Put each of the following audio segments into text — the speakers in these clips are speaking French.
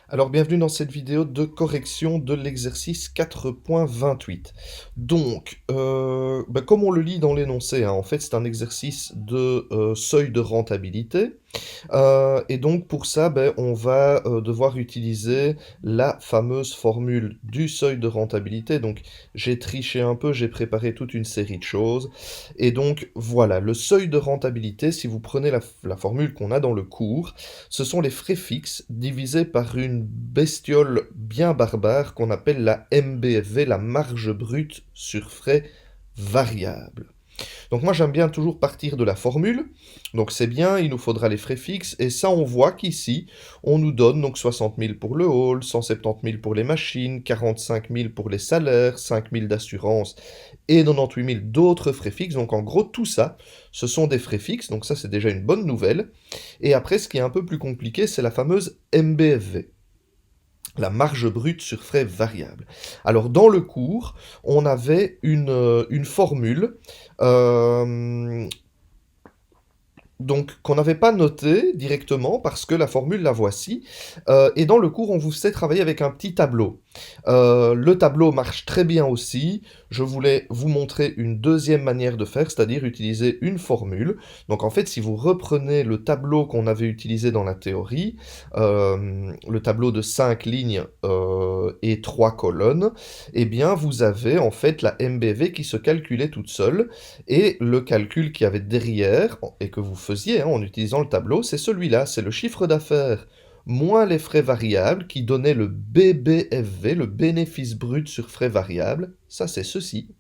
Alors bienvenue dans cette vidéo de correction de l'exercice 4.28. Donc, comme on le lit dans l'énoncé, hein, en fait c'est un exercice de seuil de rentabilité. Et donc pour ça, on va devoir utiliser la fameuse formule du seuil de rentabilité. Donc j'ai triché un peu, j'ai préparé toute une série de choses. Et donc voilà, le seuil de rentabilité, si vous prenez la formule qu'on a dans le cours, ce sont les frais fixes divisés par une bestiole bien barbare qu'on appelle la MBFV, la marge brute sur frais variables. Donc moi j'aime bien toujours partir de la formule, donc c'est bien, il nous faudra les frais fixes, et ça on voit qu'ici, on nous donne donc 60 000 pour le hall, 170 000 pour les machines, 45 000 pour les salaires, 5 000 d'assurance et 98 000 d'autres frais fixes, donc en gros tout ça, ce sont des frais fixes, donc ça c'est déjà une bonne nouvelle. Et après ce qui est un peu plus compliqué, c'est la fameuse MBFV. La marge brute sur frais variables. Alors dans le cours, on avait une formule donc qu'on n'avait pas noté directement parce que la formule la voici. Et dans le cours, on vous sait travailler avec un petit tableau. Le tableau marche très bien aussi. Je voulais vous montrer une deuxième manière de faire, c'est-à-dire utiliser une formule. Donc en fait, si vous reprenez le tableau qu'on avait utilisé dans la théorie, le tableau de 5 lignes et 3 colonnes, eh bien vous avez en fait la MBV qui se calculait toute seule. Et le calcul qu'il y avait derrière, et que vous faisiez en utilisant le tableau, c'est celui-là, c'est le chiffre d'affaires moins les frais variables qui donnait le BBFV, le bénéfice brut sur frais variables, ça c'est ceci,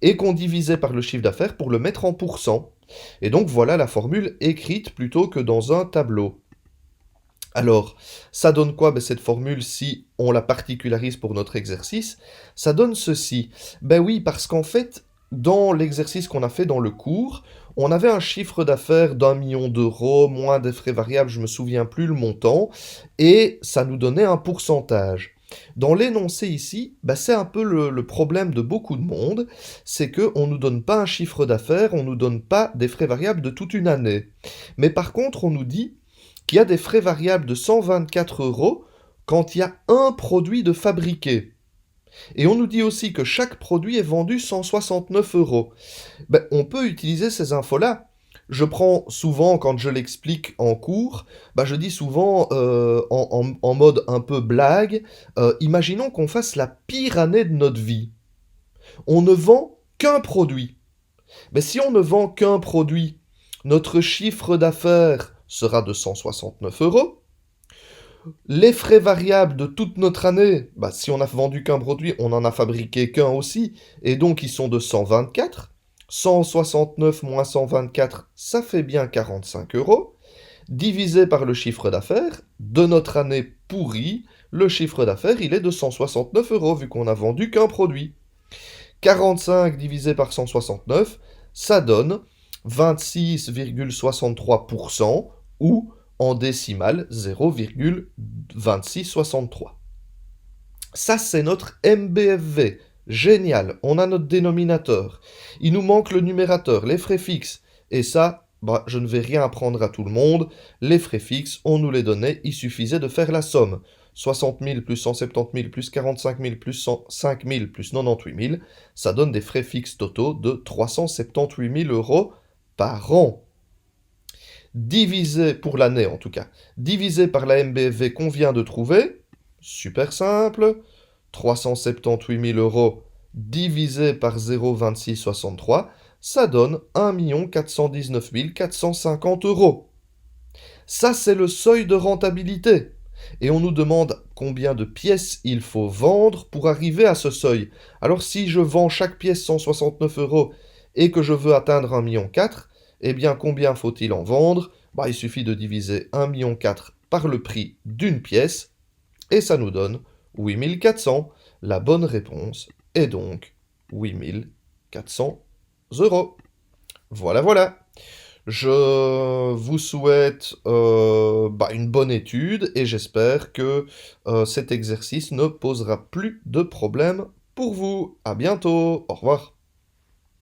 et qu'on divisait par le chiffre d'affaires pour le mettre en pourcent. Et donc voilà la formule écrite plutôt que dans un tableau. Alors, ça donne quoi cette formule si on la particularise pour notre exercice? Ça donne ceci. Ben oui, parce qu'en fait, dans l'exercice qu'on a fait dans le cours, on avait un chiffre d'affaires d'1 million d'euros, moins des frais variables, je me souviens plus le montant, et ça nous donnait un pourcentage. Dans l'énoncé ici, c'est un peu le problème de beaucoup de monde, c'est qu'on ne nous donne pas un chiffre d'affaires, on ne nous donne pas des frais variables de toute une année. Mais par contre, on nous dit qu'il y a des frais variables de 124 € quand il y a un produit de fabriqué. Et on nous dit aussi que chaque produit est vendu 169 €. On peut utiliser ces infos-là. Je prends souvent, quand je l'explique en cours, je dis souvent en mode un peu blague, imaginons qu'on fasse la pire année de notre vie. On ne vend qu'un produit. Si on ne vend qu'un produit, notre chiffre d'affaires sera de 169 €. Les frais variables de toute notre année, si on n'a vendu qu'un produit, on n'en a fabriqué qu'un aussi, et donc ils sont de 124. 169 moins 124, ça fait bien 45 €. Divisé par le chiffre d'affaires, de notre année pourrie, le chiffre d'affaires, il est de 169 € vu qu'on n'a vendu qu'un produit. 45 divisé par 169, ça donne 26,63% ou en décimale 0,2663. Ça, c'est notre MBFV. Génial, on a notre dénominateur. Il nous manque le numérateur, les frais fixes. Et ça, je ne vais rien apprendre à tout le monde. Les frais fixes, on nous les donnait, il suffisait de faire la somme. 60 000 plus 170 000 plus 45 000 plus 105 000 plus 98 000, ça donne des frais fixes totaux de 378 000 € par an. Divisé, pour l'année en tout cas, divisé par la MBFV qu'on vient de trouver, super simple, 378 000 € divisé par 0,2663, ça donne 1 419 450 €. Ça, c'est le seuil de rentabilité. Et on nous demande combien de pièces il faut vendre pour arriver à ce seuil. Alors si je vends chaque pièce 169 € et que je veux atteindre 1,4 million, eh bien combien faut-il en vendre? Il suffit de diviser 1,4 million par le prix d'une pièce et ça nous donne 8 400. La bonne réponse est donc 8 400 €. Voilà, voilà. Je vous souhaite une bonne étude et j'espère que cet exercice ne posera plus de problème pour vous. À bientôt. Au revoir.